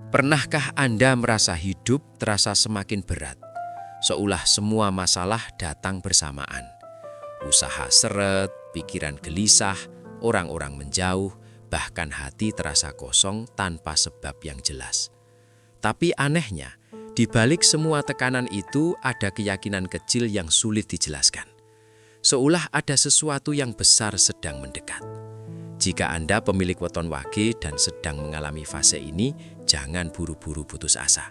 Pernahkah Anda merasa hidup terasa semakin berat, seolah semua masalah datang bersamaan? Usaha seret, pikiran gelisah, orang-orang menjauh, bahkan hati terasa kosong tanpa sebab yang jelas. Tapi anehnya, di balik semua tekanan itu ada keyakinan kecil yang sulit dijelaskan. Seolah ada sesuatu yang besar sedang mendekat. Jika Anda pemilik weton wage dan sedang mengalami fase ini, jangan buru-buru putus asa.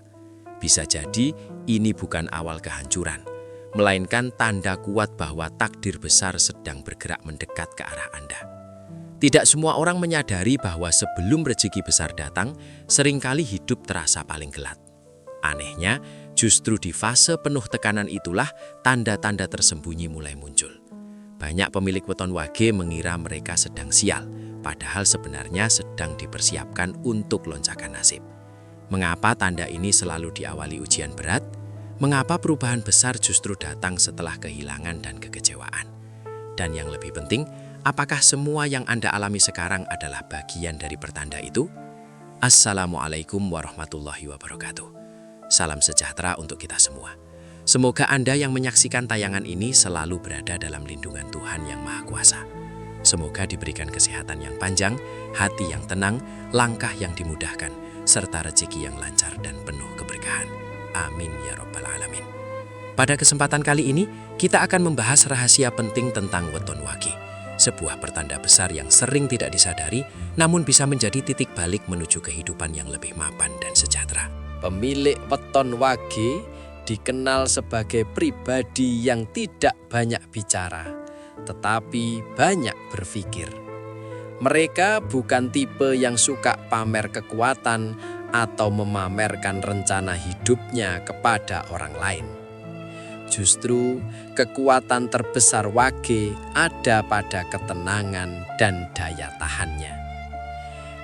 Bisa jadi ini bukan awal kehancuran, melainkan tanda kuat bahwa takdir besar sedang bergerak mendekat ke arah Anda. Tidak semua orang menyadari bahwa sebelum rezeki besar datang, seringkali hidup terasa paling gelap. Anehnya, justru di fase penuh tekanan itulah tanda-tanda tersembunyi mulai muncul. Banyak pemilik weton wage mengira mereka sedang sial, padahal sebenarnya sedang dipersiapkan untuk loncakan nasib. Mengapa tanda ini selalu diawali ujian berat? Mengapa perubahan besar justru datang setelah kehilangan dan kekecewaan? Dan yang lebih penting, apakah semua yang Anda alami sekarang adalah bagian dari pertanda itu? Assalamualaikum warahmatullahi wabarakatuh. Salam sejahtera untuk kita semua. Semoga Anda yang menyaksikan tayangan ini selalu berada dalam lindungan Tuhan Yang Maha Kuasa. Semoga diberikan kesehatan yang panjang, hati yang tenang, langkah yang dimudahkan, serta rezeki yang lancar dan penuh keberkahan. Amin ya Rabbal Alamin. Pada kesempatan kali ini, kita akan membahas rahasia penting tentang weton wage. Sebuah pertanda besar yang sering tidak disadari, namun bisa menjadi titik balik menuju kehidupan yang lebih mapan dan sejahtera. Pemilik weton wage dikenal sebagai pribadi yang tidak banyak bicara, tetapi banyak berpikir. Mereka bukan tipe yang suka pamer kekuatan atau memamerkan rencana hidupnya kepada orang lain. Justru kekuatan terbesar wage ada pada ketenangan dan daya tahannya.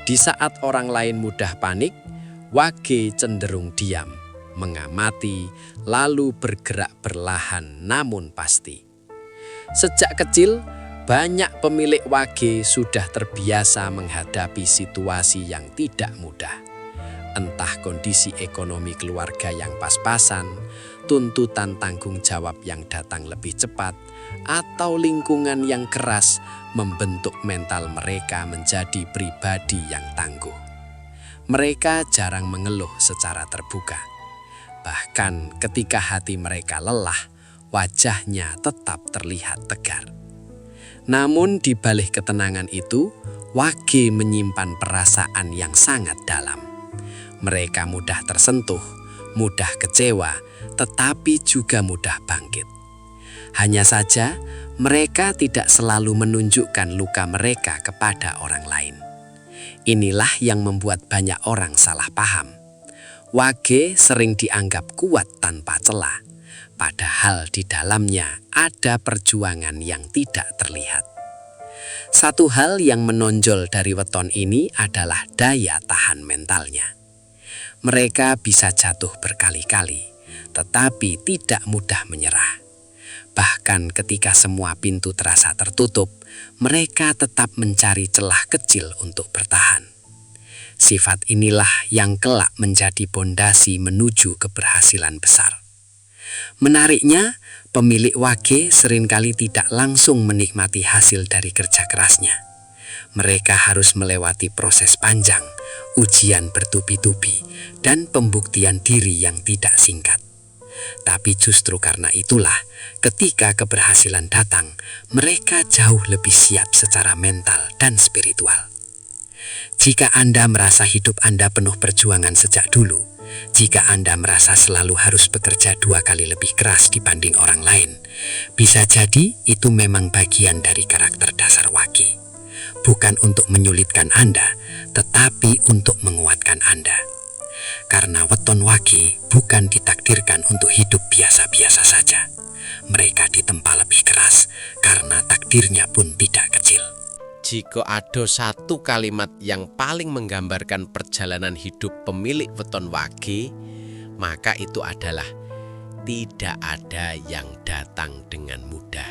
Di saat orang lain mudah panik, wage cenderung diam, mengamati, lalu bergerak perlahan namun pasti. Sejak kecil, banyak pemilik wage sudah terbiasa menghadapi situasi yang tidak mudah. Entah kondisi ekonomi keluarga yang pas-pasan, tuntutan tanggung jawab yang datang lebih cepat, atau lingkungan yang keras membentuk mental mereka menjadi pribadi yang tangguh. Mereka jarang mengeluh secara terbuka. Bahkan ketika hati mereka lelah, wajahnya tetap terlihat tegar. Namun di balik ketenangan itu, wage menyimpan perasaan yang sangat dalam. Mereka mudah tersentuh, mudah kecewa, tetapi juga mudah bangkit. Hanya saja, mereka tidak selalu menunjukkan luka mereka kepada orang lain. Inilah yang membuat banyak orang salah paham. Wage sering dianggap kuat tanpa celah, padahal di dalamnya ada perjuangan yang tidak terlihat. Satu hal yang menonjol dari weton ini adalah daya tahan mentalnya. Mereka bisa jatuh berkali-kali, tetapi tidak mudah menyerah. Bahkan ketika semua pintu terasa tertutup, mereka tetap mencari celah kecil untuk bertahan. Sifat inilah yang kelak menjadi pondasi menuju keberhasilan besar. Menariknya, pemilik wage seringkali tidak langsung menikmati hasil dari kerja kerasnya. Mereka harus melewati proses panjang, ujian bertubi-tubi, dan pembuktian diri yang tidak singkat. Tapi justru karena itulah, ketika keberhasilan datang, mereka jauh lebih siap secara mental dan spiritual. Jika Anda merasa hidup Anda penuh perjuangan sejak dulu, jika Anda merasa selalu harus bekerja 2 kali lebih keras dibanding orang lain, bisa jadi itu memang bagian dari karakter dasar wage. Bukan untuk menyulitkan Anda, tetapi untuk menguatkan Anda. Karena weton wage bukan ditakdirkan untuk hidup biasa-biasa saja. Mereka ditempa lebih keras karena takdirnya pun tidak kecil. Jika ada satu kalimat yang paling menggambarkan perjalanan hidup pemilik weton wage, maka itu adalah tidak ada yang datang dengan mudah.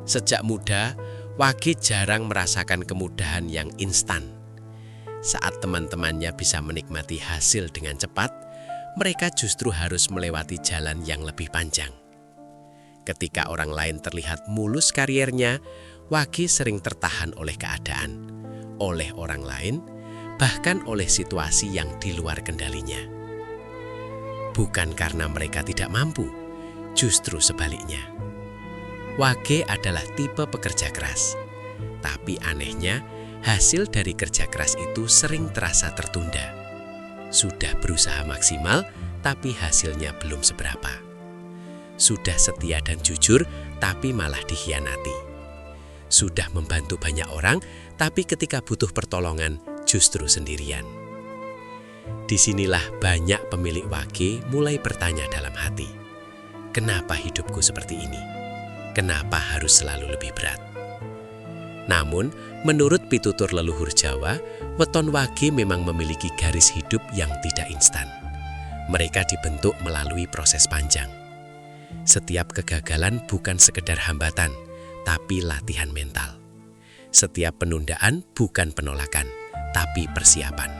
Sejak muda, wage jarang merasakan kemudahan yang instan. Saat teman-temannya bisa menikmati hasil dengan cepat, mereka justru harus melewati jalan yang lebih panjang. Ketika orang lain terlihat mulus kariernya, Wage sering tertahan oleh keadaan, oleh orang lain, bahkan oleh situasi yang di luar kendalinya. Bukan karena mereka tidak mampu, justru sebaliknya. Wage adalah tipe pekerja keras, tapi anehnya hasil dari kerja keras itu sering terasa tertunda. Sudah berusaha maksimal, tapi hasilnya belum seberapa. Sudah setia dan jujur, tapi malah dikhianati. Sudah membantu banyak orang, tapi ketika butuh pertolongan, justru sendirian. Disinilah banyak pemilik Wage mulai bertanya dalam hati, kenapa hidupku seperti ini? Kenapa harus selalu lebih berat? Namun, menurut pitutur leluhur Jawa, weton Wage memang memiliki garis hidup yang tidak instan. Mereka dibentuk melalui proses panjang. Setiap kegagalan bukan sekedar hambatan, tapi latihan mental. Setiap penundaan bukan penolakan, tapi persiapan.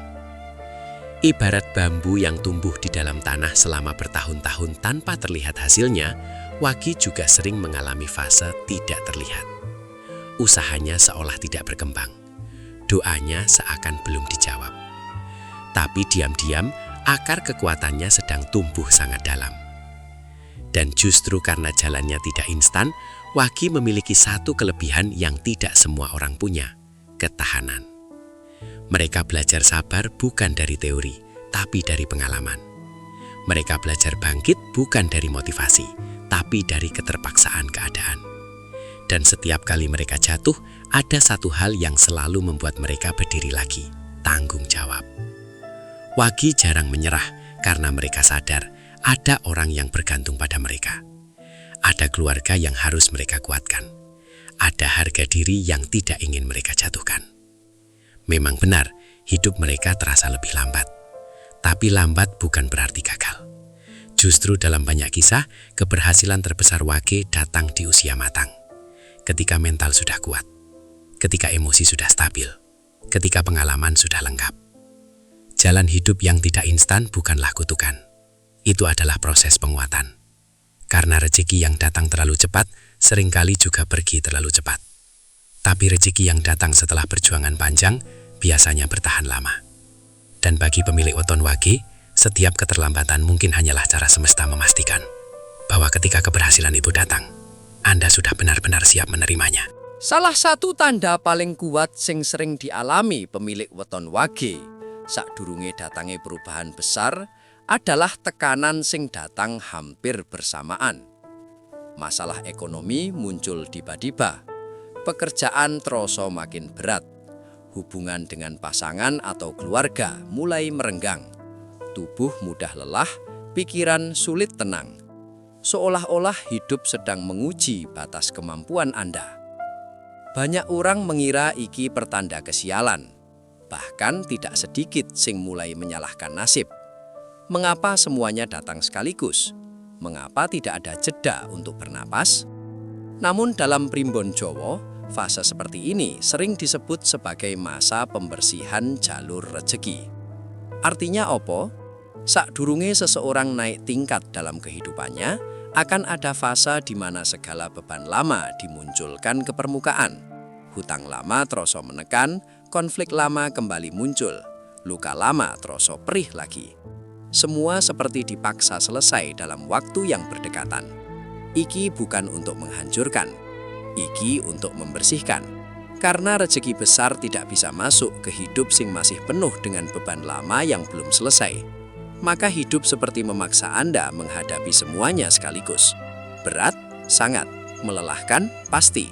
Ibarat bambu yang tumbuh di dalam tanah selama bertahun-tahun tanpa terlihat hasilnya, Wage juga sering mengalami fase tidak terlihat. Usahanya seolah tidak berkembang. Doanya seakan belum dijawab. Tapi diam-diam, akar kekuatannya sedang tumbuh sangat dalam. Dan justru karena jalannya tidak instan, Wage memiliki satu kelebihan yang tidak semua orang punya, ketahanan. Mereka belajar sabar bukan dari teori, tapi dari pengalaman. Mereka belajar bangkit bukan dari motivasi, tapi dari keterpaksaan keadaan. Dan setiap kali mereka jatuh, ada satu hal yang selalu membuat mereka berdiri lagi, tanggung jawab. Wage jarang menyerah karena mereka sadar ada orang yang bergantung pada mereka. Ada keluarga yang harus mereka kuatkan. Ada harga diri yang tidak ingin mereka jatuhkan. Memang benar, hidup mereka terasa lebih lambat. Tapi lambat bukan berarti gagal. Justru dalam banyak kisah, keberhasilan terbesar Wage datang di usia matang. Ketika mental sudah kuat, ketika emosi sudah stabil, ketika pengalaman sudah lengkap. Jalan hidup yang tidak instan bukanlah kutukan. Itu adalah proses penguatan. Karena rezeki yang datang terlalu cepat, seringkali juga pergi terlalu cepat. Tapi rezeki yang datang setelah perjuangan panjang, biasanya bertahan lama. Dan bagi pemilik weton Wage, setiap keterlambatan mungkin hanyalah cara semesta memastikan bahwa ketika keberhasilan itu datang, Anda sudah benar-benar siap menerimanya. Salah satu tanda paling kuat sing sering dialami pemilik weton Wage sadurunge datange perubahan besar adalah tekanan sing datang hampir bersamaan. Masalah ekonomi muncul tiba-tiba, pekerjaan terasa makin berat, hubungan dengan pasangan atau keluarga mulai merenggang, tubuh mudah lelah, pikiran sulit tenang. Seolah-olah hidup sedang menguji batas kemampuan Anda. Banyak orang mengira iki pertanda kesialan, bahkan tidak sedikit sing mulai menyalahkan nasib. Mengapa semuanya datang sekaligus? Mengapa tidak ada jeda untuk bernapas? Namun dalam primbon Jawa, fase seperti ini sering disebut sebagai masa pembersihan jalur rezeki. Artinya apa? Sakdurunge seseorang naik tingkat dalam kehidupannya, akan ada fase di mana segala beban lama dimunculkan ke permukaan. Hutang lama terasa menekan, konflik lama kembali muncul, luka lama terasa perih lagi. Semua seperti dipaksa selesai dalam waktu yang berdekatan. Iki bukan untuk menghancurkan, iki untuk membersihkan. Karena rezeki besar tidak bisa masuk ke hidup sing masih penuh dengan beban lama yang belum selesai. Maka hidup seperti memaksa Anda menghadapi semuanya sekaligus. Berat, sangat. Melelahkan, pasti.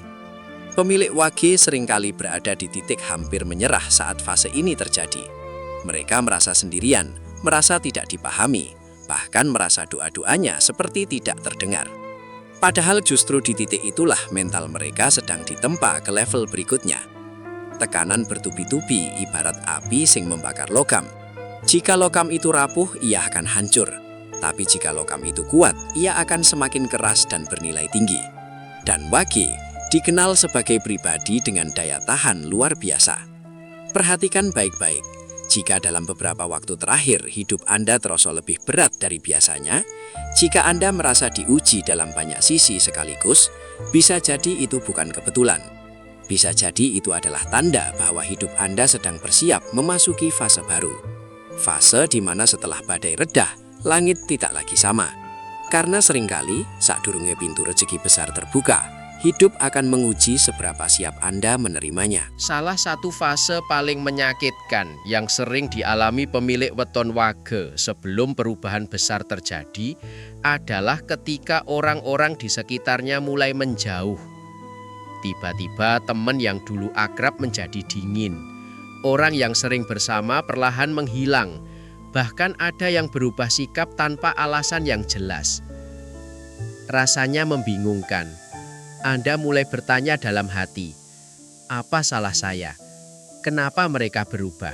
Pemilik Wage seringkali berada di titik hampir menyerah saat fase ini terjadi. Mereka merasa sendirian, merasa tidak dipahami, bahkan merasa doa-doanya seperti tidak terdengar. Padahal justru di titik itulah mental mereka sedang ditempa ke level berikutnya. Tekanan bertubi-tubi ibarat api sing membakar logam. Jika logam itu rapuh, ia akan hancur. Tapi jika logam itu kuat, ia akan semakin keras dan bernilai tinggi. Dan Wage dikenal sebagai pribadi dengan daya tahan luar biasa. Perhatikan baik-baik. Jika dalam beberapa waktu terakhir hidup Anda terasa lebih berat dari biasanya, jika Anda merasa diuji dalam banyak sisi sekaligus, bisa jadi itu bukan kebetulan. Bisa jadi itu adalah tanda bahwa hidup Anda sedang bersiap memasuki fase baru. Fase di mana setelah badai redah, langit tidak lagi sama. Karena seringkali saat durungnya pintu rezeki besar terbuka, hidup akan menguji seberapa siap Anda menerimanya. Salah satu fase paling menyakitkan yang sering dialami pemilik weton wage sebelum perubahan besar terjadi adalah ketika orang-orang di sekitarnya mulai menjauh. Tiba-tiba teman yang dulu akrab menjadi dingin. Orang yang sering bersama perlahan menghilang. Bahkan ada yang berubah sikap tanpa alasan yang jelas. Rasanya membingungkan. Anda mulai bertanya dalam hati, apa salah saya? Kenapa mereka berubah?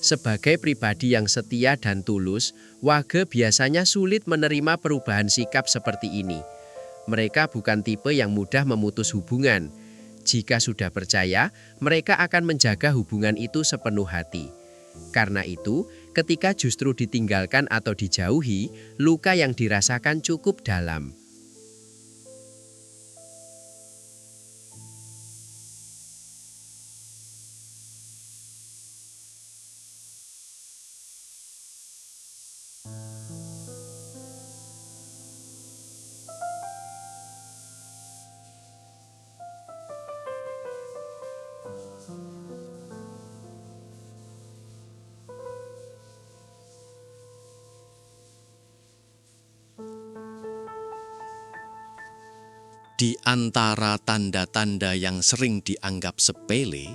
Sebagai pribadi yang setia dan tulus, wage biasanya sulit menerima perubahan sikap seperti ini. Mereka bukan tipe yang mudah memutus hubungan. Jika sudah percaya, mereka akan menjaga hubungan itu sepenuh hati. Karena itu, ketika justru ditinggalkan atau dijauhi, luka yang dirasakan cukup dalam. Di antara tanda-tanda yang sering dianggap sepele,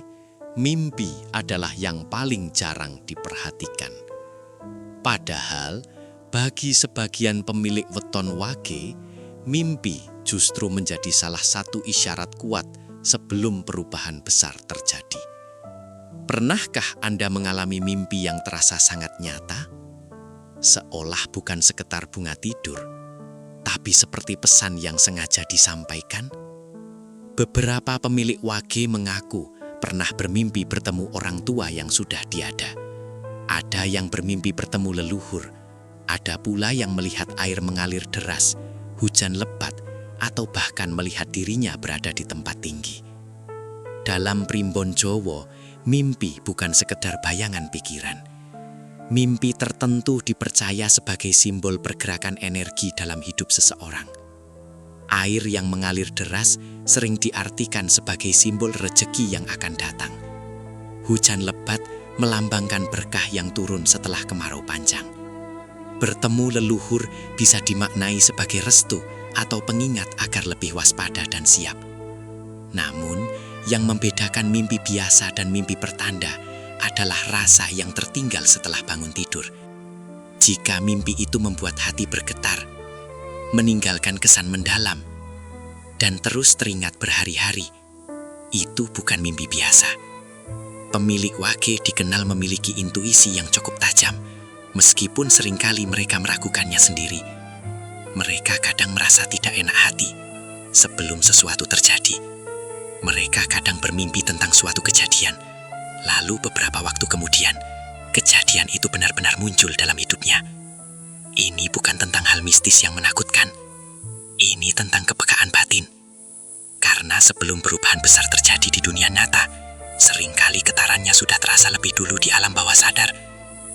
mimpi adalah yang paling jarang diperhatikan. Padahal, bagi sebagian pemilik weton wage, mimpi justru menjadi salah satu isyarat kuat sebelum perubahan besar terjadi. Pernahkah Anda mengalami mimpi yang terasa sangat nyata? Seolah bukan sekedar bunga tidur, tapi seperti pesan yang sengaja disampaikan. Beberapa pemilik wage mengaku pernah bermimpi bertemu orang tua yang sudah tiada. Ada yang bermimpi bertemu leluhur, ada pula yang melihat air mengalir deras, hujan lebat, atau bahkan melihat dirinya berada di tempat tinggi. Dalam primbon Jawa, mimpi bukan sekedar bayangan pikiran. Mimpi tertentu dipercaya sebagai simbol pergerakan energi dalam hidup seseorang. Air yang mengalir deras sering diartikan sebagai simbol rezeki yang akan datang. Hujan lebat melambangkan berkah yang turun setelah kemarau panjang. Bertemu leluhur bisa dimaknai sebagai restu atau pengingat agar lebih waspada dan siap. Namun, yang membedakan mimpi biasa dan mimpi pertanda adalah rasa yang tertinggal setelah bangun tidur. Jika mimpi itu membuat hati bergetar, meninggalkan kesan mendalam, dan terus teringat berhari-hari, itu bukan mimpi biasa. Pemilik wage dikenal memiliki intuisi yang cukup tajam, meskipun seringkali mereka meragukannya sendiri. Mereka kadang merasa tidak enak hati sebelum sesuatu terjadi. Mereka kadang bermimpi tentang suatu kejadian, lalu beberapa waktu kemudian, kejadian itu benar-benar muncul dalam hidupnya. Ini bukan tentang hal mistis yang menakutkan. Ini tentang kepekaan batin. Karena sebelum perubahan besar terjadi di dunia nyata, seringkali getarannya sudah terasa lebih dulu di alam bawah sadar,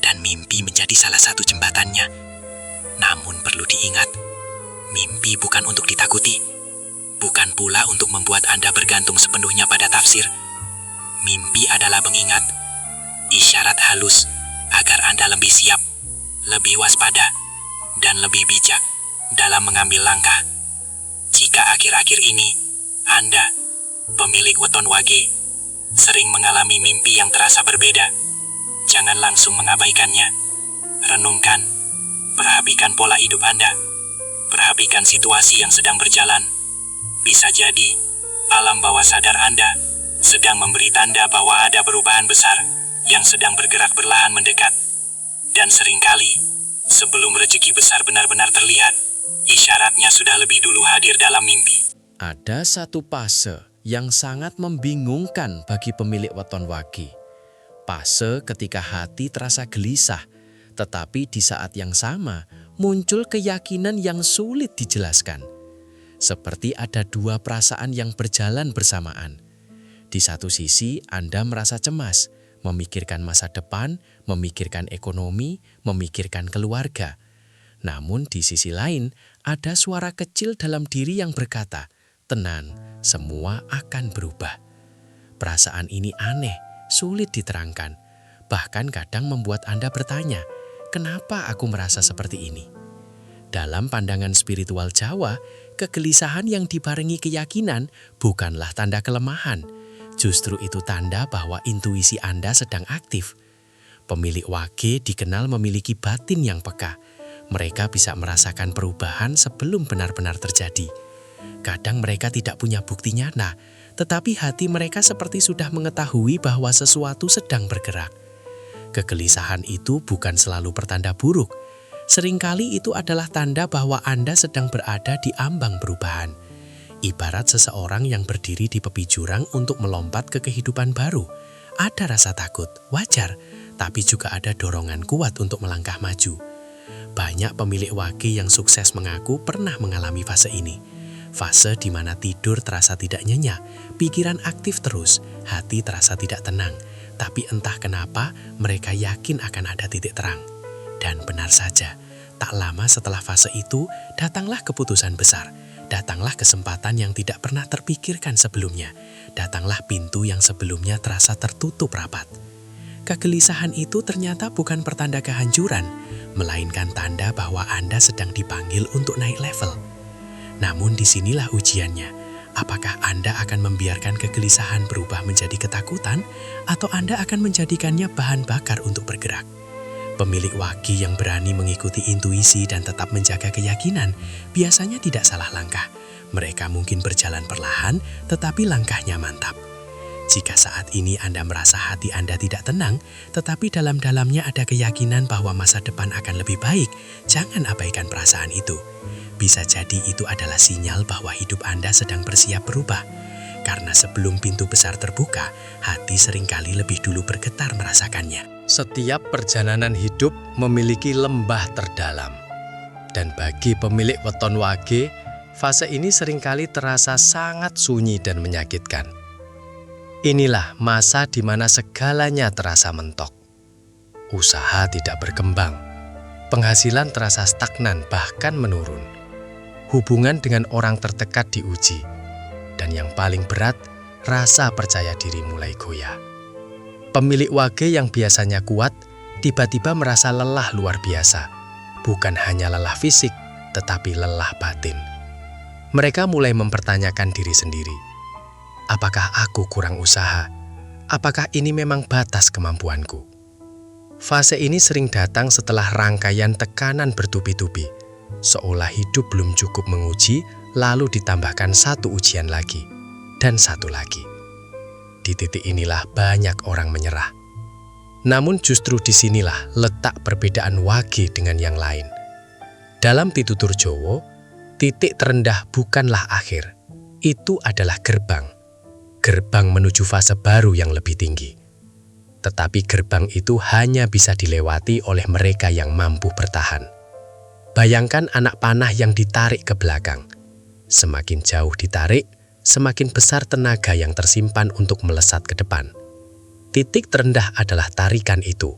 dan mimpi menjadi salah satu jembatannya. Namun perlu diingat, mimpi bukan untuk ditakuti, bukan pula untuk membuat Anda bergantung sepenuhnya pada tafsir. Mimpi adalah mengingat, isyarat halus agar Anda lebih siap, lebih waspada, dan lebih bijak dalam mengambil langkah. Jika akhir-akhir ini Anda, pemilik weton wage, sering mengalami mimpi yang terasa berbeda, jangan langsung mengabaikannya. Renungkan, perhatikan pola hidup Anda, perhatikan situasi yang sedang berjalan. Bisa jadi, alam bawah sadar Anda sedang memberi tanda bahwa ada perubahan besar yang sedang bergerak perlahan mendekat. Dan seringkali, sebelum rezeki besar benar-benar terlihat, isyaratnya sudah lebih dulu hadir dalam mimpi. Ada satu fase yang sangat membingungkan bagi pemilik weton wage. fase ketika hati terasa gelisah, tetapi di saat yang sama muncul keyakinan yang sulit dijelaskan. Seperti ada dua perasaan yang berjalan bersamaan. Di satu sisi, Anda merasa cemas, memikirkan masa depan, memikirkan ekonomi, memikirkan keluarga. Namun di sisi lain, ada suara kecil dalam diri yang berkata, "Tenang, semua akan berubah." Perasaan ini aneh, sulit diterangkan. Bahkan kadang membuat Anda bertanya, "Kenapa aku merasa seperti ini?" Dalam pandangan spiritual Jawa, kegelisahan yang dibarengi keyakinan bukanlah tanda kelemahan. Justru itu tanda bahwa intuisi Anda sedang aktif. Pemilik wage dikenal memiliki batin yang peka. Mereka bisa merasakan perubahan sebelum benar-benar terjadi. Kadang mereka tidak punya bukti nyata, tetapi hati mereka seperti sudah mengetahui bahwa sesuatu sedang bergerak. Kegelisahan itu bukan selalu pertanda buruk. Seringkali itu adalah tanda bahwa Anda sedang berada di ambang perubahan. Ibarat seseorang yang berdiri di tepi jurang untuk melompat ke kehidupan baru. Ada rasa takut, wajar, tapi juga ada dorongan kuat untuk melangkah maju. Banyak pemilik wage yang sukses mengaku pernah mengalami fase ini. Fase di mana tidur terasa tidak nyenyak, pikiran aktif terus, hati terasa tidak tenang. Tapi entah kenapa mereka yakin akan ada titik terang. Dan benar saja, tak lama setelah fase itu datanglah keputusan besar. Datanglah kesempatan yang tidak pernah terpikirkan sebelumnya. Datanglah pintu yang sebelumnya terasa tertutup rapat. Kegelisahan itu ternyata bukan pertanda kehancuran, melainkan tanda bahwa Anda sedang dipanggil untuk naik level. Namun disinilah ujiannya. Apakah Anda akan membiarkan kegelisahan berubah menjadi ketakutan, atau Anda akan menjadikannya bahan bakar untuk bergerak? Pemilik wage yang berani mengikuti intuisi dan tetap menjaga keyakinan biasanya tidak salah langkah. Mereka mungkin berjalan perlahan, tetapi langkahnya mantap. Jika saat ini Anda merasa hati Anda tidak tenang, tetapi dalam-dalamnya ada keyakinan bahwa masa depan akan lebih baik, jangan abaikan perasaan itu. Bisa jadi itu adalah sinyal bahwa hidup Anda sedang bersiap berubah. Karena sebelum pintu besar terbuka, hati seringkali lebih dulu bergetar merasakannya. Setiap perjalanan hidup memiliki lembah terdalam. Dan bagi pemilik weton wage, fase ini seringkali terasa sangat sunyi dan menyakitkan. Inilah masa di mana segalanya terasa mentok. Usaha tidak berkembang. Penghasilan terasa stagnan bahkan menurun. Hubungan dengan orang terdekat diuji. Dan yang paling berat, rasa percaya diri mulai goyah. Pemilik wage yang biasanya kuat, tiba-tiba merasa lelah luar biasa. Bukan hanya lelah fisik, tetapi lelah batin. Mereka mulai mempertanyakan diri sendiri. Apakah aku kurang usaha? Apakah ini memang batas kemampuanku? Fase ini sering datang setelah rangkaian tekanan bertubi-tubi. Seolah hidup belum cukup menguji, lalu ditambahkan satu ujian lagi, dan satu lagi. Di titik inilah banyak orang menyerah. Namun justru disinilah letak perbedaan wage dengan yang lain. Dalam pitutur Jawa, titik terendah bukanlah akhir. Itu adalah gerbang. Gerbang menuju fase baru yang lebih tinggi. Tetapi gerbang itu hanya bisa dilewati oleh mereka yang mampu bertahan. Bayangkan anak panah yang ditarik ke belakang. Semakin jauh ditarik, semakin besar tenaga yang tersimpan untuk melesat ke depan. Titik terendah adalah tarikan itu.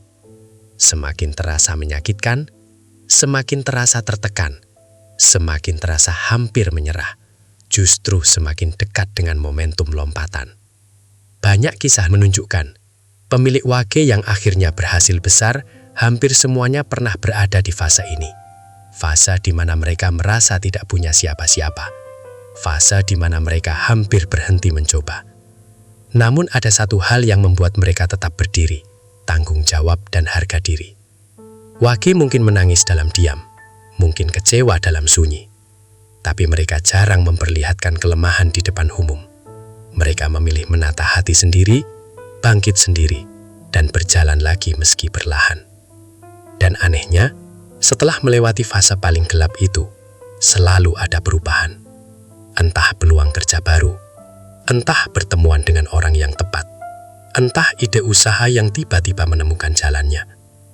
Semakin terasa menyakitkan, semakin terasa tertekan, semakin terasa hampir menyerah, justru semakin dekat dengan momentum lompatan. Banyak kisah menunjukkan, pemilik wage yang akhirnya berhasil besar, hampir semuanya pernah berada di fase ini. Fase di mana mereka merasa tidak punya siapa-siapa. Fase di mana mereka hampir berhenti mencoba. Namun ada satu hal yang membuat mereka tetap berdiri, tanggung jawab dan harga diri. Wage mungkin menangis dalam diam, mungkin kecewa dalam sunyi. Tapi mereka jarang memperlihatkan kelemahan di depan umum. Mereka memilih menata hati sendiri, bangkit sendiri, dan berjalan lagi meski perlahan. Dan anehnya, setelah melewati fase paling gelap itu, selalu ada perubahan. Entah peluang kerja baru, entah pertemuan dengan orang yang tepat, Entah ide usaha yang tiba-tiba menemukan jalannya.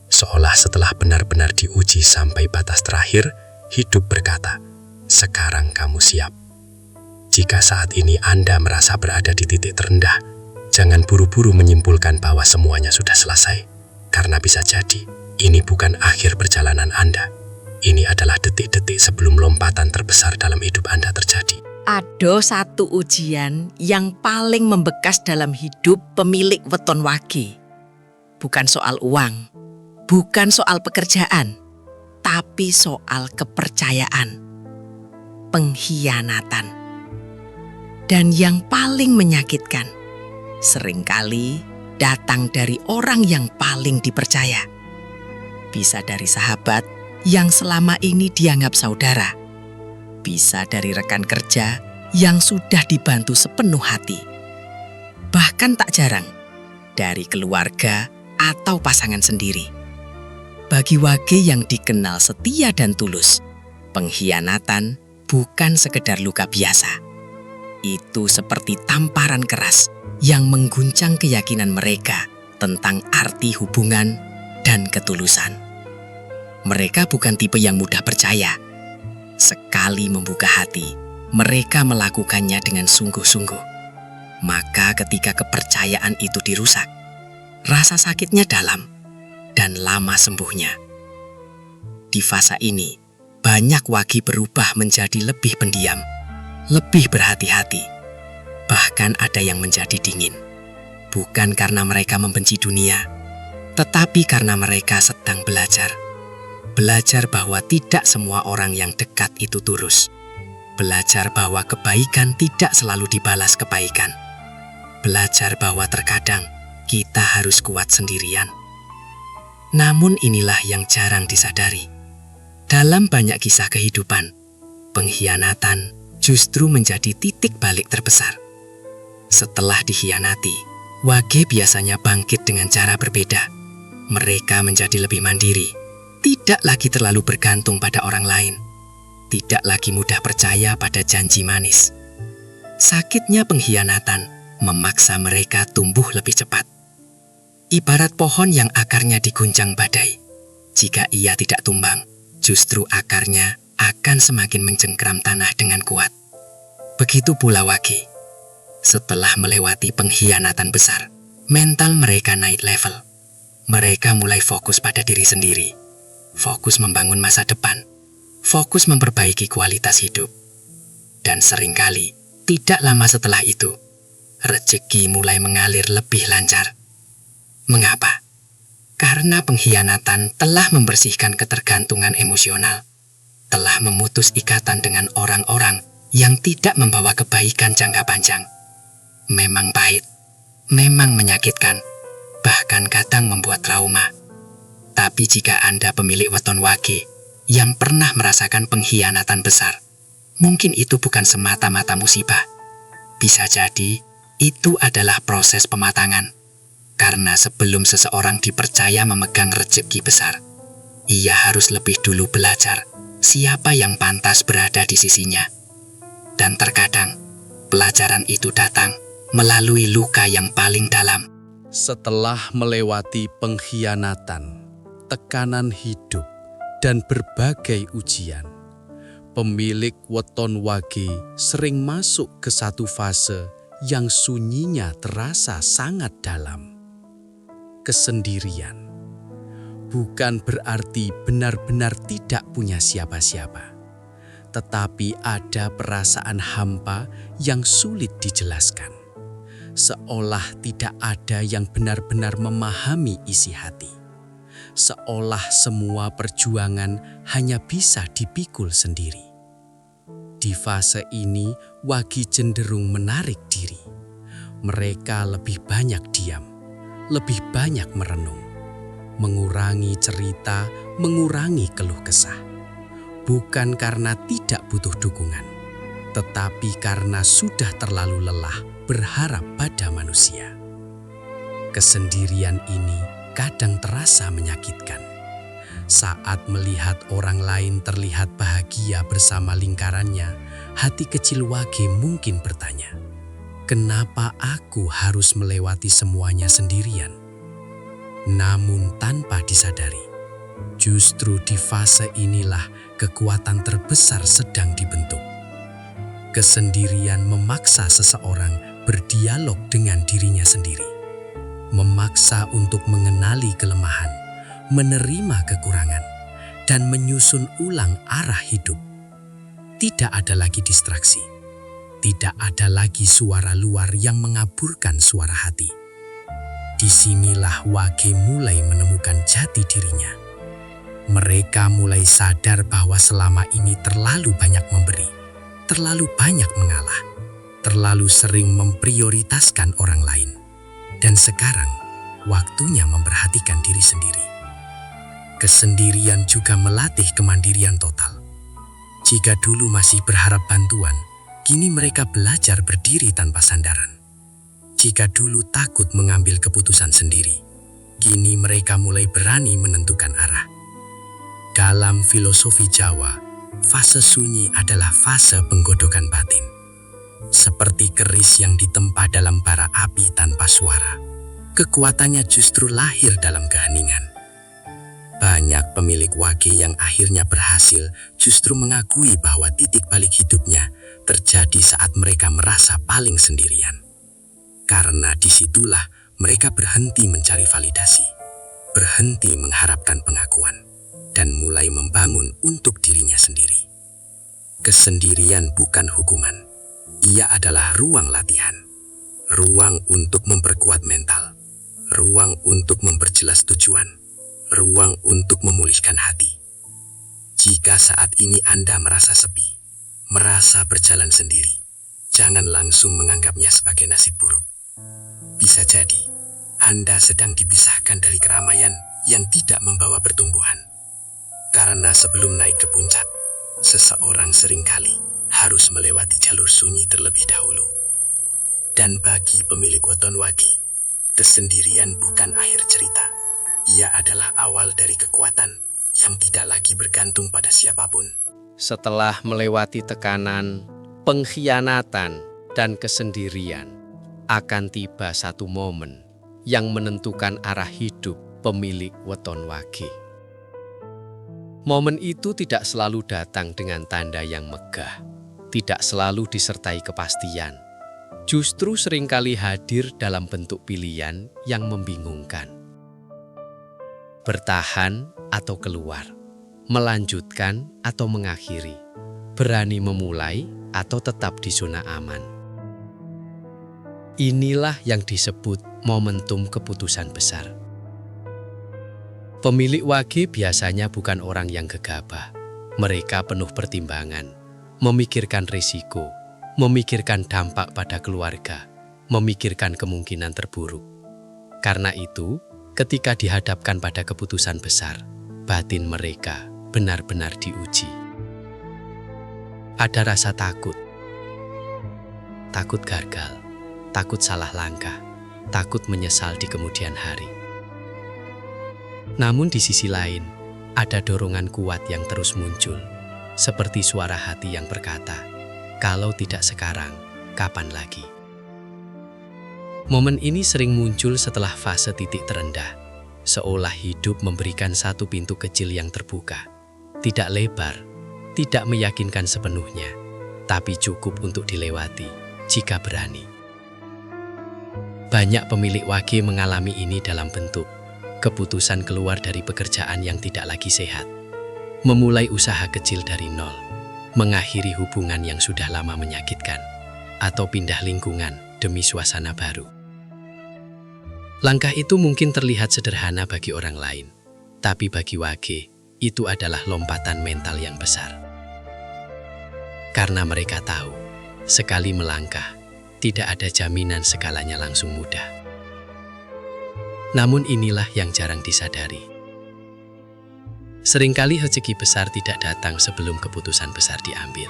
Seolah setelah benar-benar diuji sampai batas terakhir, hidup berkata, "Sekarang kamu siap." Jika saat ini Anda merasa berada di titik terendah, jangan buru-buru menyimpulkan bahwa semuanya sudah selesai. Karena bisa jadi, ini bukan akhir perjalanan Anda. Ini adalah detik-detik sebelum lompatan terbesar dalam hidup Anda terjadi. Ada satu ujian yang paling membekas dalam hidup pemilik weton wage. Bukan soal uang, bukan soal pekerjaan, tapi soal kepercayaan, pengkhianatan. Dan yang paling menyakitkan, seringkali datang dari orang yang paling dipercaya. Bisa dari sahabat yang selama ini dianggap saudara. Bisa dari rekan kerja yang sudah dibantu sepenuh hati. Bahkan tak jarang dari keluarga atau pasangan sendiri. Bagi wage yang dikenal setia dan tulus, pengkhianatan bukan sekedar luka biasa. Itu seperti tamparan keras yang mengguncang keyakinan mereka tentang arti hubungan dan ketulusan. Mereka bukan tipe yang mudah percaya. Sekali membuka hati, mereka melakukannya dengan sungguh-sungguh. Maka ketika kepercayaan itu dirusak, rasa sakitnya dalam dan lama sembuhnya. Di fase ini, banyak wagi berubah menjadi lebih pendiam, lebih berhati-hati. Bahkan ada yang menjadi dingin. Bukan karena mereka membenci dunia, tetapi karena mereka sedang belajar. Belajar bahwa tidak semua orang yang dekat itu tulus. Belajar bahwa kebaikan tidak selalu dibalas kebaikan. Belajar bahwa terkadang kita harus kuat sendirian. Namun inilah yang jarang disadari. Dalam banyak kisah kehidupan, pengkhianatan justru menjadi titik balik terbesar. Setelah dikhianati, wage biasanya bangkit dengan cara berbeda. Mereka menjadi lebih mandiri. Tidak lagi terlalu bergantung pada orang lain. Tidak lagi mudah percaya pada janji manis. Sakitnya pengkhianatan memaksa mereka tumbuh lebih cepat. Ibarat pohon yang akarnya diguncang badai. Jika ia tidak tumbang, justru akarnya akan semakin mencengkram tanah dengan kuat. Begitu pula wage. Setelah melewati pengkhianatan besar, mental mereka naik level. Mereka mulai fokus pada diri sendiri. Fokus membangun masa depan, fokus memperbaiki kualitas hidup. Dan seringkali, tidak lama setelah itu, rezeki mulai mengalir lebih lancar. Mengapa? Karena pengkhianatan telah membersihkan ketergantungan emosional, telah memutus ikatan dengan orang-orang yang tidak membawa kebaikan jangka panjang. Memang pahit, memang menyakitkan, bahkan kadang membuat trauma. Tapi jika Anda pemilik weton wage yang pernah merasakan pengkhianatan besar, mungkin itu bukan semata-mata musibah. Bisa jadi itu adalah proses pematangan. Karena sebelum seseorang dipercaya memegang rezeki besar, ia harus lebih dulu belajar siapa yang pantas berada di sisinya. Dan terkadang, pelajaran itu datang melalui luka yang paling dalam. Setelah melewati pengkhianatan, tekanan hidup, dan berbagai ujian, pemilik weton wage sering masuk ke satu fase yang sunyinya terasa sangat dalam. Kesendirian bukan berarti benar-benar tidak punya siapa-siapa, tetapi ada perasaan hampa yang sulit dijelaskan, seolah tidak ada yang benar-benar memahami isi hati. Seolah semua perjuangan hanya bisa dipikul sendiri. Di fase ini, wage cenderung menarik diri. Mereka lebih banyak diam, lebih banyak merenung, mengurangi cerita, mengurangi keluh kesah. Bukan karena tidak butuh dukungan, tetapi karena sudah terlalu lelah berharap pada manusia. Kesendirian ini kadang terasa menyakitkan. Saat melihat orang lain terlihat bahagia bersama lingkarannya, hati kecil wage mungkin bertanya, Kenapa aku harus melewati semuanya sendirian? Namun tanpa disadari, justru di fase inilah kekuatan terbesar sedang dibentuk. Kesendirian memaksa seseorang berdialog dengan dirinya sendiri, memaksa untuk mengenali kelemahan, menerima kekurangan, dan menyusun ulang arah hidup. Tidak ada lagi distraksi, tidak ada lagi suara luar yang mengaburkan suara hati. Disinilah Wage mulai menemukan jati dirinya. Mereka mulai sadar bahwa selama ini terlalu banyak memberi, terlalu banyak mengalah, terlalu sering memprioritaskan orang lain. Dan sekarang, waktunya memperhatikan diri sendiri. Kesendirian juga melatih kemandirian total. Jika dulu masih berharap bantuan, kini mereka belajar berdiri tanpa sandaran. Jika dulu takut mengambil keputusan sendiri, kini mereka mulai berani menentukan arah. Dalam filosofi Jawa, fase sunyi adalah fase penggodokan batin. Seperti keris yang ditempa dalam bara api tanpa suara, kekuatannya justru lahir dalam keheningan. Banyak pemilik Wage yang akhirnya berhasil justru mengakui bahwa titik balik hidupnya terjadi saat mereka merasa paling sendirian. Karena disitulah mereka berhenti mencari validasi, berhenti mengharapkan pengakuan, dan mulai membangun untuk dirinya sendiri. Kesendirian bukan hukuman, ia adalah ruang latihan, ruang untuk memperkuat mental, ruang untuk memperjelas tujuan, ruang untuk memulihkan hati. Jika saat ini Anda merasa sepi, merasa berjalan sendiri, jangan langsung menganggapnya sebagai nasib buruk. Bisa jadi, Anda sedang dipisahkan dari keramaian yang tidak membawa pertumbuhan. Karena sebelum naik ke puncak, seseorang seringkali harus melewati jalur sunyi terlebih dahulu. Dan bagi pemilik weton Wage, kesendirian bukan akhir cerita. Ia adalah awal dari kekuatan yang tidak lagi bergantung pada siapapun. Setelah melewati tekanan, pengkhianatan, dan kesendirian, akan tiba satu momen yang menentukan arah hidup pemilik weton Wage. Momen itu tidak selalu datang dengan tanda yang megah, tidak selalu disertai kepastian. Justru seringkali hadir dalam bentuk pilihan yang membingungkan. Bertahan atau keluar, melanjutkan atau mengakhiri, berani memulai atau tetap di zona aman. Inilah yang disebut momentum keputusan besar. Pemilik Wage biasanya bukan orang yang gegabah. Mereka penuh pertimbangan, memikirkan risiko, memikirkan dampak pada keluarga, memikirkan kemungkinan terburuk. Karena itu, ketika dihadapkan pada keputusan besar, batin mereka benar-benar diuji. Ada rasa takut. Takut gagal, takut salah langkah, takut menyesal di kemudian hari. Namun di sisi lain, ada dorongan kuat yang terus muncul, seperti suara hati yang berkata, "Kalau tidak sekarang, kapan lagi?" Momen ini sering muncul setelah fase titik terendah, seolah hidup memberikan satu pintu kecil yang terbuka. Tidak lebar, tidak meyakinkan sepenuhnya, tapi cukup untuk dilewati jika berani. Banyak pemilik Wage mengalami ini dalam bentuk keputusan keluar dari pekerjaan yang tidak lagi sehat, memulai usaha kecil dari nol, mengakhiri hubungan yang sudah lama menyakitkan, atau pindah lingkungan demi suasana baru. Langkah itu mungkin terlihat sederhana bagi orang lain, tapi bagi Wage, itu adalah lompatan mental yang besar. Karena mereka tahu, sekali melangkah, tidak ada jaminan segalanya langsung mudah. Namun inilah yang jarang disadari. Seringkali rezeki besar tidak datang sebelum keputusan besar diambil.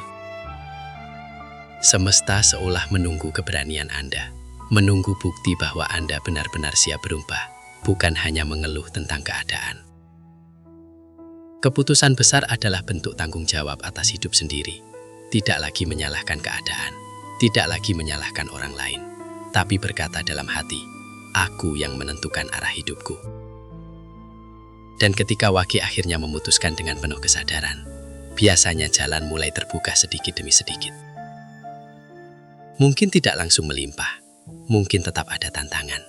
Semesta seolah menunggu keberanian Anda, menunggu bukti bahwa Anda benar-benar siap berubah, bukan hanya mengeluh tentang keadaan. Keputusan besar adalah bentuk tanggung jawab atas hidup sendiri, tidak lagi menyalahkan keadaan. Tidak lagi menyalahkan orang lain, tapi berkata dalam hati, aku yang menentukan arah hidupku. Dan ketika Wage akhirnya memutuskan dengan penuh kesadaran, biasanya jalan mulai terbuka sedikit demi sedikit. Mungkin tidak langsung melimpah, mungkin tetap ada tantangan.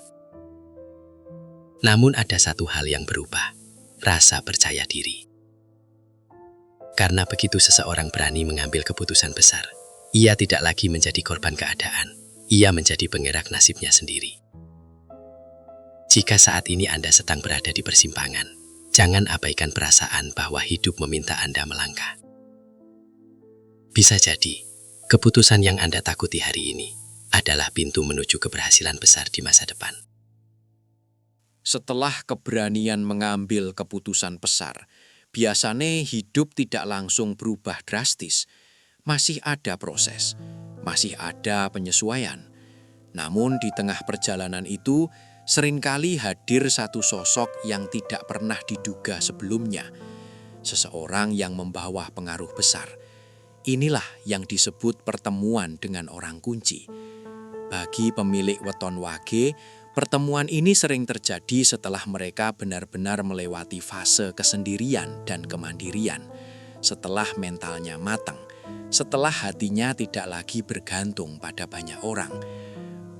Namun ada satu hal yang berubah, rasa percaya diri. Karena begitu seseorang berani mengambil keputusan besar, ia tidak lagi menjadi korban keadaan, ia menjadi penggerak nasibnya sendiri. Jika saat ini Anda sedang berada di persimpangan, jangan abaikan perasaan bahwa hidup meminta Anda melangkah. Bisa jadi, keputusan yang Anda takuti hari ini adalah pintu menuju keberhasilan besar di masa depan. Setelah keberanian mengambil keputusan besar, biasanya hidup tidak langsung berubah drastis. Masih ada proses, masih ada penyesuaian. Namun di tengah perjalanan itu, seringkali hadir satu sosok yang tidak pernah diduga sebelumnya. Seseorang yang membawa pengaruh besar. Inilah yang disebut pertemuan dengan orang kunci. Bagi pemilik weton Wage, pertemuan ini sering terjadi setelah mereka benar-benar melewati fase kesendirian dan kemandirian. Setelah mentalnya matang, setelah hatinya tidak lagi bergantung pada banyak orang.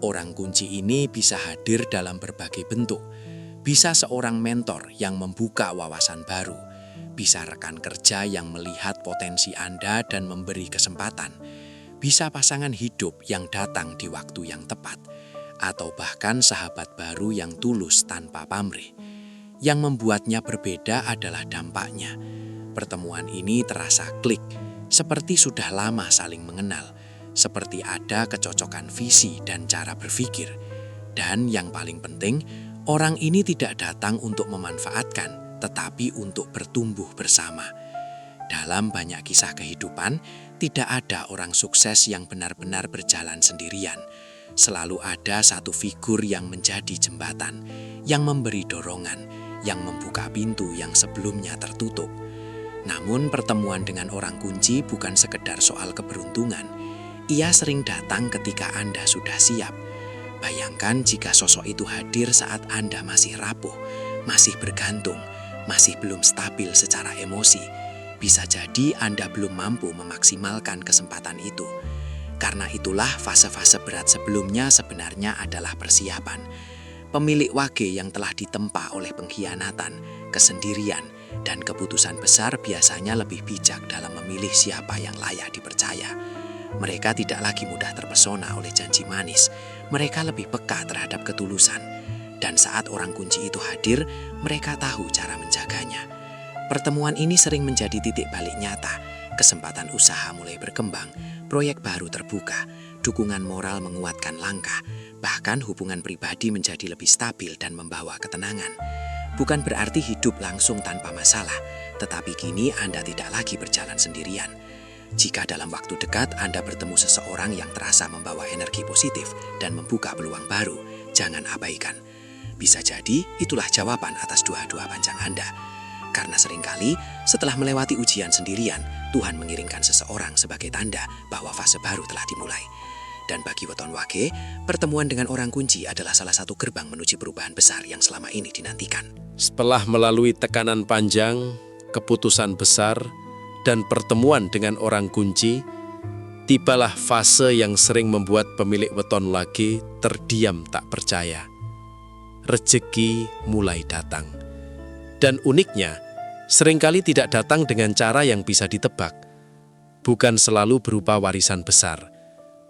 Orang kunci ini bisa hadir dalam berbagai bentuk. Bisa seorang mentor yang membuka wawasan baru. Bisa rekan kerja yang melihat potensi Anda dan memberi kesempatan. Bisa pasangan hidup yang datang di waktu yang tepat. Atau bahkan sahabat baru yang tulus tanpa pamrih. Yang membuatnya berbeda adalah dampaknya. Pertemuan ini terasa klik. Seperti sudah lama saling mengenal, seperti ada kecocokan visi dan cara berpikir. Dan yang paling penting, orang ini tidak datang untuk memanfaatkan, tetapi untuk bertumbuh bersama. Dalam banyak kisah kehidupan, tidak ada orang sukses yang benar-benar berjalan sendirian. Selalu ada satu figur yang menjadi jembatan, yang memberi dorongan, yang membuka pintu yang sebelumnya tertutup. Namun pertemuan dengan orang kunci bukan sekedar soal keberuntungan. Ia sering datang ketika Anda sudah siap. Bayangkan jika sosok itu hadir saat Anda masih rapuh, masih bergantung, masih belum stabil secara emosi. Bisa jadi Anda belum mampu memaksimalkan kesempatan itu. Karena itulah fase-fase berat sebelumnya sebenarnya adalah persiapan. Pemilik Wage yang telah ditempa oleh pengkhianatan, kesendirian, dan keputusan besar biasanya lebih bijak dalam memilih siapa yang layak dipercaya. Mereka tidak lagi mudah terpesona oleh janji manis. Mereka lebih peka terhadap ketulusan. Dan saat orang kunci itu hadir, mereka tahu cara menjaganya. Pertemuan ini sering menjadi titik balik nyata. Kesempatan usaha mulai berkembang, proyek baru terbuka, dukungan moral menguatkan langkah, bahkan hubungan pribadi menjadi lebih stabil dan membawa ketenangan. Bukan berarti hidup langsung tanpa masalah, tetapi kini Anda tidak lagi berjalan sendirian. Jika dalam waktu dekat Anda bertemu seseorang yang terasa membawa energi positif dan membuka peluang baru, jangan abaikan. Bisa jadi itulah jawaban atas doa-doa panjang Anda. Karena seringkali setelah melewati ujian sendirian, Tuhan mengirimkan seseorang sebagai tanda bahwa fase baru telah dimulai. Dan bagi weton Wage, pertemuan dengan orang kunci adalah salah satu gerbang menuju perubahan besar yang selama ini dinantikan. Setelah melalui tekanan panjang, keputusan besar, dan pertemuan dengan orang kunci, tibalah fase yang sering membuat pemilik weton Wage terdiam tak percaya. Rezeki mulai datang. Dan uniknya, seringkali tidak datang dengan cara yang bisa ditebak. Bukan selalu berupa warisan besar.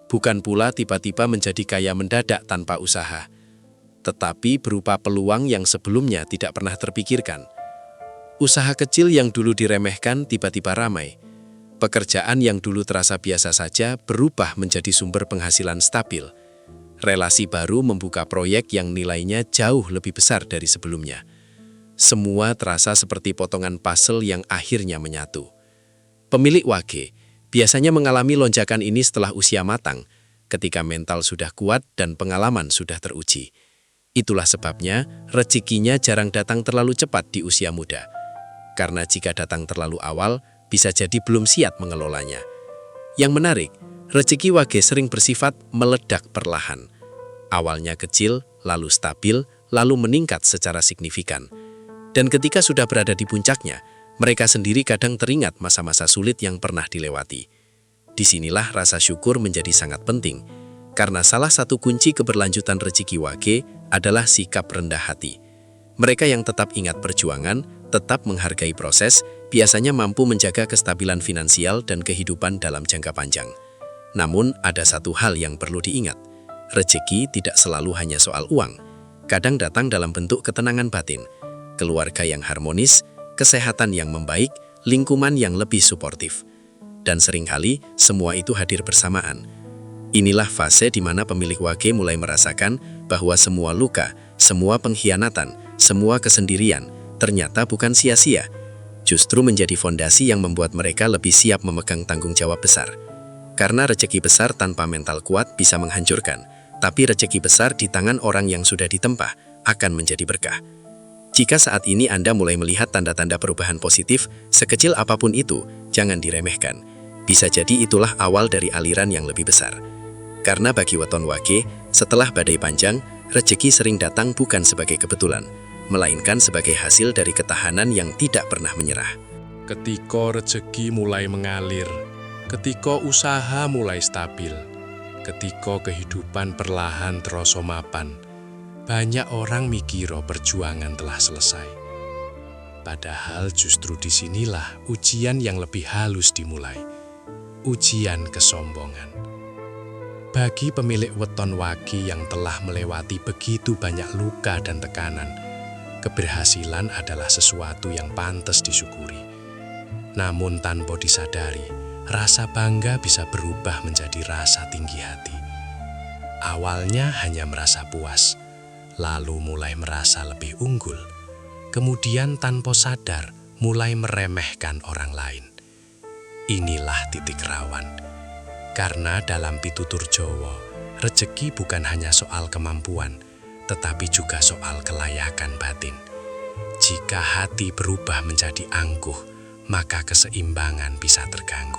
Bukan pula tiba-tiba menjadi kaya mendadak tanpa usaha. Tetapi berupa peluang yang sebelumnya tidak pernah terpikirkan. Usaha kecil yang dulu diremehkan tiba-tiba ramai. Pekerjaan yang dulu terasa biasa saja berubah menjadi sumber penghasilan stabil. Relasi baru membuka proyek yang nilainya jauh lebih besar dari sebelumnya. Semua terasa seperti potongan puzzle yang akhirnya menyatu. Pemilik Wage biasanya mengalami lonjakan ini setelah usia matang, ketika mental sudah kuat dan pengalaman sudah teruji. Itulah sebabnya rezekinya jarang datang terlalu cepat di usia muda. Karena jika datang terlalu awal, bisa jadi belum siap mengelolanya. Yang menarik, Rezeki wage sering bersifat meledak perlahan. Awalnya kecil, lalu stabil, lalu meningkat secara signifikan. Dan ketika sudah berada di puncaknya, mereka sendiri kadang teringat masa-masa sulit yang pernah dilewati. Disinilah rasa syukur menjadi sangat penting, karena salah satu kunci keberlanjutan rezeki wage adalah sikap rendah hati. Mereka yang tetap ingat perjuangan, tetap menghargai proses, biasanya mampu menjaga kestabilan finansial dan kehidupan dalam jangka panjang. Namun, ada satu hal yang perlu diingat. Rezeki tidak selalu hanya soal uang. Kadang datang dalam bentuk ketenangan batin, keluarga yang harmonis, kesehatan yang membaik, lingkungan yang lebih suportif. Dan seringkali, semua itu hadir bersamaan. Inilah fase di mana pemilik wage mulai merasakan bahwa semua luka, semua pengkhianatan, semua kesendirian, ternyata bukan sia-sia. Justru menjadi fondasi yang membuat mereka lebih siap memegang tanggung jawab besar. Karena rezeki besar tanpa mental kuat bisa menghancurkan, tapi rezeki besar di tangan orang yang sudah ditempa akan menjadi berkah. Jika saat ini Anda mulai melihat tanda-tanda perubahan positif, sekecil apapun itu, jangan diremehkan. Bisa jadi itulah awal dari aliran yang lebih besar. Karena bagi weton wage, setelah badai panjang, rezeki sering datang bukan sebagai kebetulan, melainkan sebagai hasil dari ketahanan yang tidak pernah menyerah. Ketika rezeki mulai mengalir, ketika usaha mulai stabil, ketika kehidupan perlahan terasa mapan, banyak orang mikiro perjuangan telah selesai. Padahal justru disinilah ujian yang lebih halus dimulai, ujian kesombongan. Bagi pemilik weton wage yang telah melewati begitu banyak luka dan tekanan, keberhasilan adalah sesuatu yang pantas disyukuri. Namun tanpa disadari, rasa bangga bisa berubah menjadi rasa tinggi hati. Awalnya hanya merasa puas, lalu mulai merasa lebih unggul, kemudian tanpa sadar mulai meremehkan orang lain. Inilah titik rawan. Karena dalam pitutur Jawa, rezeki bukan hanya soal kemampuan, tetapi juga soal kelayakan batin. Jika hati berubah menjadi angkuh, maka keseimbangan bisa terganggu.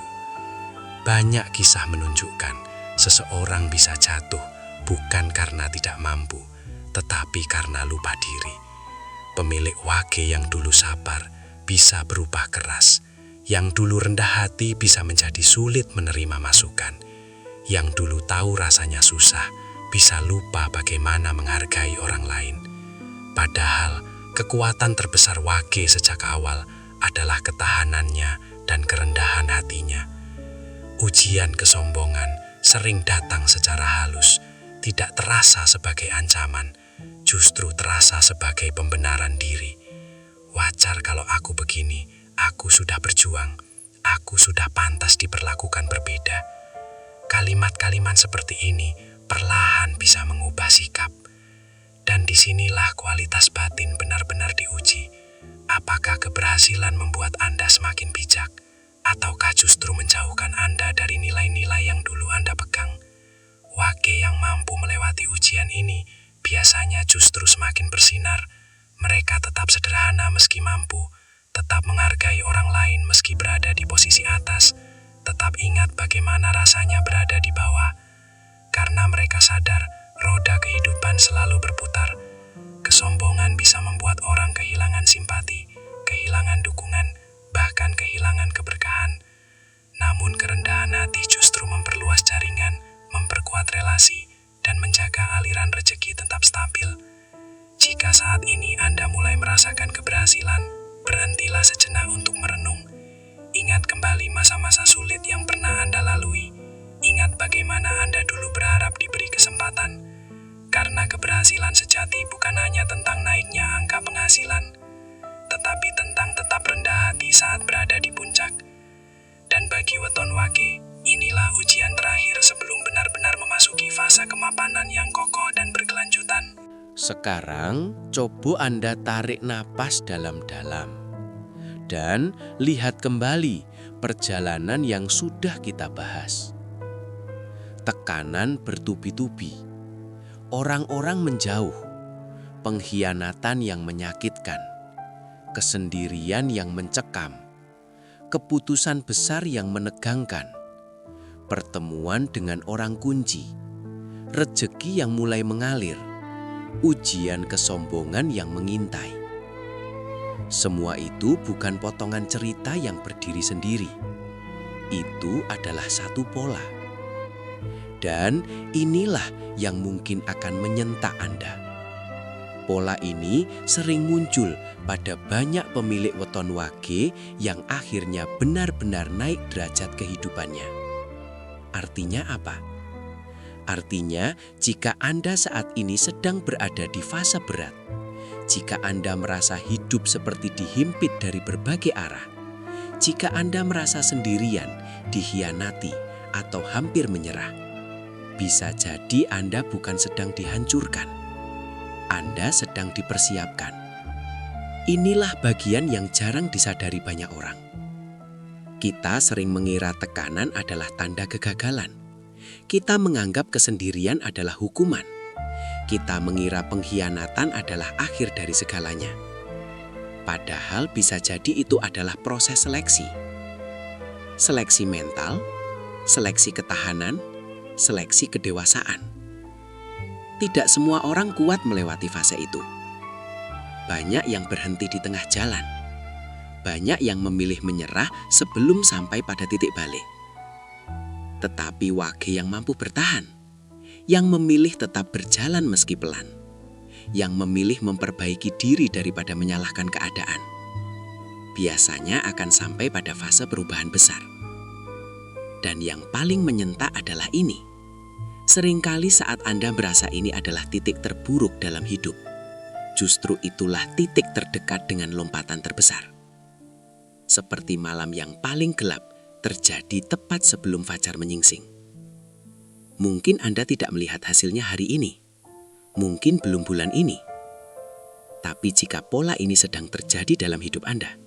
Banyak kisah menunjukkan seseorang bisa jatuh bukan karena tidak mampu, tetapi karena lupa diri. Pemilik wage yang dulu sabar bisa berubah keras. Yang dulu rendah hati bisa menjadi sulit menerima masukan. Yang dulu tahu rasanya susah bisa lupa bagaimana menghargai orang lain. Padahal kekuatan terbesar wage sejak awal adalah ketahanannya dan kerendahan hatinya. Ujian kesombongan sering datang secara halus, tidak terasa sebagai ancaman, justru terasa sebagai pembenaran diri. Wajar kalau aku begini, aku sudah berjuang, aku sudah pantas diperlakukan berbeda. Kalimat-kalimat seperti ini perlahan bisa mengubah sikap. Dan disinilah kualitas batin benar-benar diuji. Apakah keberhasilan membuat Anda semakin bijak, ataukah justru menjauhkan Anda dari nilai-nilai yang dulu Anda pegang? Wage yang mampu melewati ujian ini biasanya justru semakin bersinar. Mereka tetap sederhana meski mampu, tetap menghargai orang lain meski berada di posisi atas, tetap ingat bagaimana rasanya berada di bawah. Karena mereka sadar, roda kehidupan selalu berputar. Kesombongan bisa membuat orang kehilangan simpati, kehilangan dukungan, bahkan kehilangan keberkahan. Namun kerendahan hati justru memperluas jaringan, memperkuat relasi, dan menjaga aliran rezeki tetap stabil. Jika saat ini Anda mulai merasakan keberhasilan, berhentilah sejenak untuk merenung. Ingat kembali masa-masa sulit yang pernah Anda lalui. Ingat bagaimana Anda dulu berharap diberi kesempatan. Karena keberhasilan sejati bukan hanya tentang naiknya angka penghasilan, tetapi tentang tetap rendah hati saat berada di puncak. Dan bagi weton wage, inilah ujian terakhir sebelum benar-benar memasuki fase kemapanan yang kokoh dan berkelanjutan. Sekarang, coba Anda tarik napas dalam-dalam dan lihat kembali perjalanan yang sudah kita bahas. Tekanan bertubi-tubi, orang-orang menjauh, pengkhianatan yang menyakitkan, kesendirian yang mencekam, keputusan besar yang menegangkan, pertemuan dengan orang kunci, rejeki yang mulai mengalir, ujian kesombongan yang mengintai. Semua itu bukan potongan cerita yang berdiri sendiri. Itu adalah satu pola. Dan inilah yang mungkin akan menyentak Anda. Pola ini sering muncul pada banyak pemilik weton wage yang akhirnya benar-benar naik derajat kehidupannya. Artinya apa? Artinya, jika Anda saat ini sedang berada di fase berat, jika Anda merasa hidup seperti dihimpit dari berbagai arah, jika Anda merasa sendirian, dikhianati, atau hampir menyerah, bisa jadi Anda bukan sedang dihancurkan. Anda sedang dipersiapkan. Inilah bagian yang jarang disadari banyak orang. Kita sering mengira tekanan adalah tanda kegagalan. Kita menganggap kesendirian adalah hukuman. Kita mengira pengkhianatan adalah akhir dari segalanya. Padahal bisa jadi itu adalah proses seleksi. Seleksi mental, seleksi ketahanan, seleksi kedewasaan. Tidak semua orang kuat melewati fase itu. Banyak yang berhenti di tengah jalan. Banyak yang memilih menyerah sebelum sampai pada titik balik. Tetapi wage yang mampu bertahan, yang memilih tetap berjalan meski pelan, yang memilih memperbaiki diri daripada menyalahkan keadaan, biasanya akan sampai pada fase perubahan besar. Dan yang paling menyentak adalah ini. Seringkali saat Anda merasa ini adalah titik terburuk dalam hidup, justru itulah titik terdekat dengan lompatan terbesar. Seperti malam yang paling gelap terjadi tepat sebelum fajar menyingsing. Mungkin Anda tidak melihat hasilnya hari ini, mungkin belum bulan ini. Tapi jika pola ini sedang terjadi dalam hidup Anda,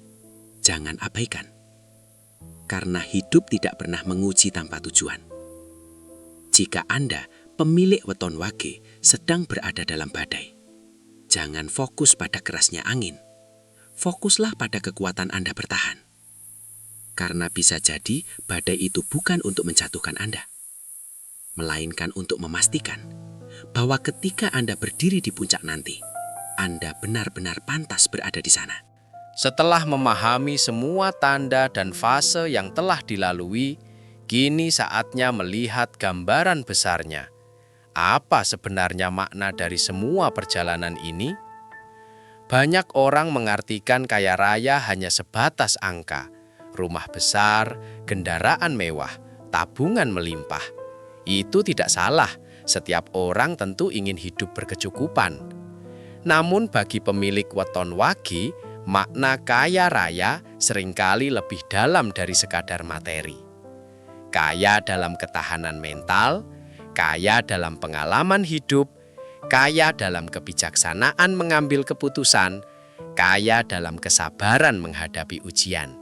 jangan abaikan. Karena hidup tidak pernah menguji tanpa tujuan. Jika Anda, pemilik weton wage, sedang berada dalam badai, jangan fokus pada kerasnya angin. Fokuslah pada kekuatan Anda bertahan. Karena bisa jadi badai itu bukan untuk menjatuhkan Anda, melainkan untuk memastikan bahwa ketika Anda berdiri di puncak nanti, Anda benar-benar pantas berada di sana. Setelah memahami semua tanda dan fase yang telah dilalui, kini saatnya melihat gambaran besarnya. Apa sebenarnya makna dari semua perjalanan ini? Banyak orang mengartikan kaya raya hanya sebatas angka, rumah besar, kendaraan mewah, tabungan melimpah. Itu tidak salah, setiap orang tentu ingin hidup berkecukupan. Namun bagi pemilik weton wage, makna kaya raya seringkali lebih dalam dari sekadar materi. Kaya dalam ketahanan mental, kaya dalam pengalaman hidup, kaya dalam kebijaksanaan mengambil keputusan, kaya dalam kesabaran menghadapi ujian.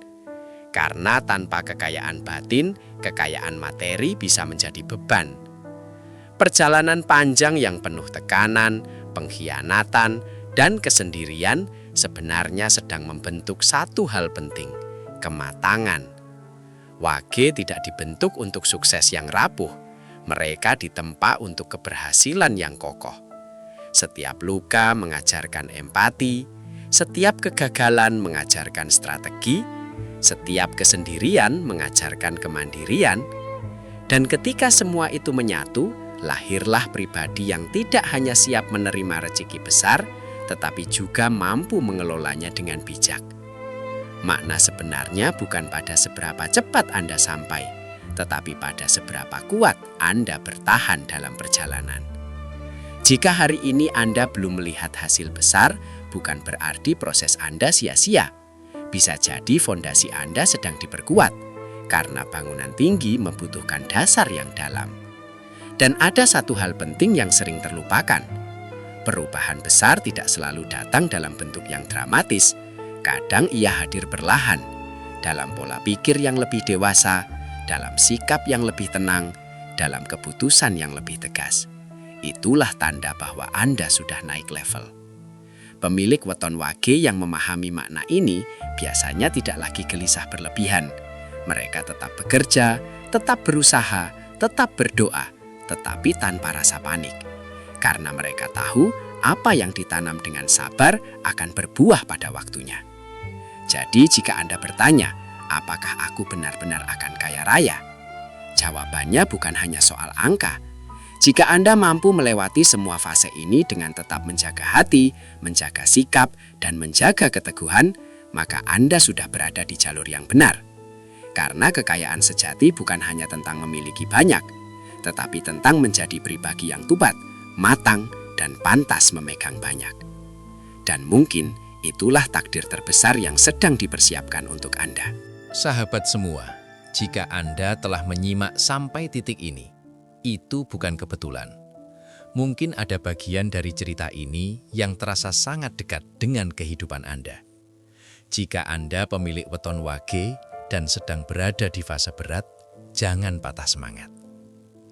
Karena tanpa kekayaan batin, kekayaan materi bisa menjadi beban. Perjalanan panjang yang penuh tekanan, pengkhianatan, dan kesendirian sebenarnya sedang membentuk satu hal penting, kematangan. Wage tidak dibentuk untuk sukses yang rapuh, mereka ditempa untuk keberhasilan yang kokoh. Setiap luka mengajarkan empati, setiap kegagalan mengajarkan strategi, setiap kesendirian mengajarkan kemandirian, dan ketika semua itu menyatu, lahirlah pribadi yang tidak hanya siap menerima rezeki besar, tetapi juga mampu mengelolanya dengan bijak. Makna sebenarnya bukan pada seberapa cepat Anda sampai, tetapi pada seberapa kuat Anda bertahan dalam perjalanan. Jika hari ini Anda belum melihat hasil besar, bukan berarti proses Anda sia-sia. Bisa jadi fondasi Anda sedang diperkuat, karena bangunan tinggi membutuhkan dasar yang dalam. Dan ada satu hal penting yang sering terlupakan. Perubahan besar tidak selalu datang dalam bentuk yang dramatis. Kadang ia hadir perlahan, dalam pola pikir yang lebih dewasa, dalam sikap yang lebih tenang, dalam keputusan yang lebih tegas. Itulah tanda bahwa Anda sudah naik level. Pemilik weton wage yang memahami makna ini biasanya tidak lagi gelisah berlebihan. Mereka tetap bekerja, tetap berusaha, tetap berdoa, tetapi tanpa rasa panik. Karena mereka tahu apa yang ditanam dengan sabar akan berbuah pada waktunya. Jadi jika Anda bertanya, apakah aku benar-benar akan kaya raya? Jawabannya bukan hanya soal angka. Jika Anda mampu melewati semua fase ini dengan tetap menjaga hati, menjaga sikap, dan menjaga keteguhan, maka Anda sudah berada di jalur yang benar. Karena kekayaan sejati bukan hanya tentang memiliki banyak, tetapi tentang menjadi pribadi yang tubat, matang, dan pantas memegang banyak. Dan mungkin itulah takdir terbesar yang sedang dipersiapkan untuk Anda. Sahabat semua, jika Anda telah menyimak sampai titik ini, itu bukan kebetulan. Mungkin ada bagian dari cerita ini yang terasa sangat dekat dengan kehidupan Anda. Jika Anda pemilik weton wage dan sedang berada di fase berat, jangan patah semangat.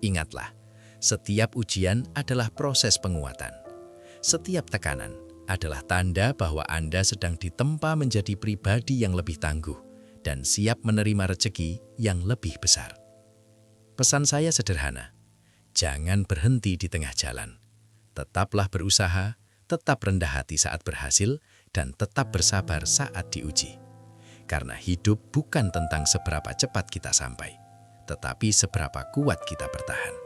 Ingatlah, setiap ujian adalah proses penguatan. Setiap tekanan adalah tanda bahwa Anda sedang ditempa menjadi pribadi yang lebih tangguh dan siap menerima rezeki yang lebih besar. Pesan saya sederhana, jangan berhenti di tengah jalan. Tetaplah berusaha, tetap rendah hati saat berhasil, dan tetap bersabar saat diuji. Karena hidup bukan tentang seberapa cepat kita sampai, tetapi seberapa kuat kita bertahan.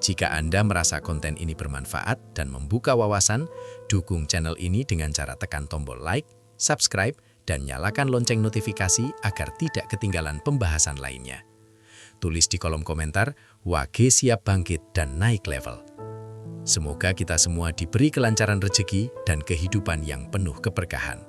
Jika Anda merasa konten ini bermanfaat dan membuka wawasan, dukung channel ini dengan cara tekan tombol like, subscribe, dan nyalakan lonceng notifikasi agar tidak ketinggalan pembahasan lainnya. Tulis di kolom komentar, wage siap bangkit dan naik level. Semoga kita semua diberi kelancaran rezeki dan kehidupan yang penuh keberkahan.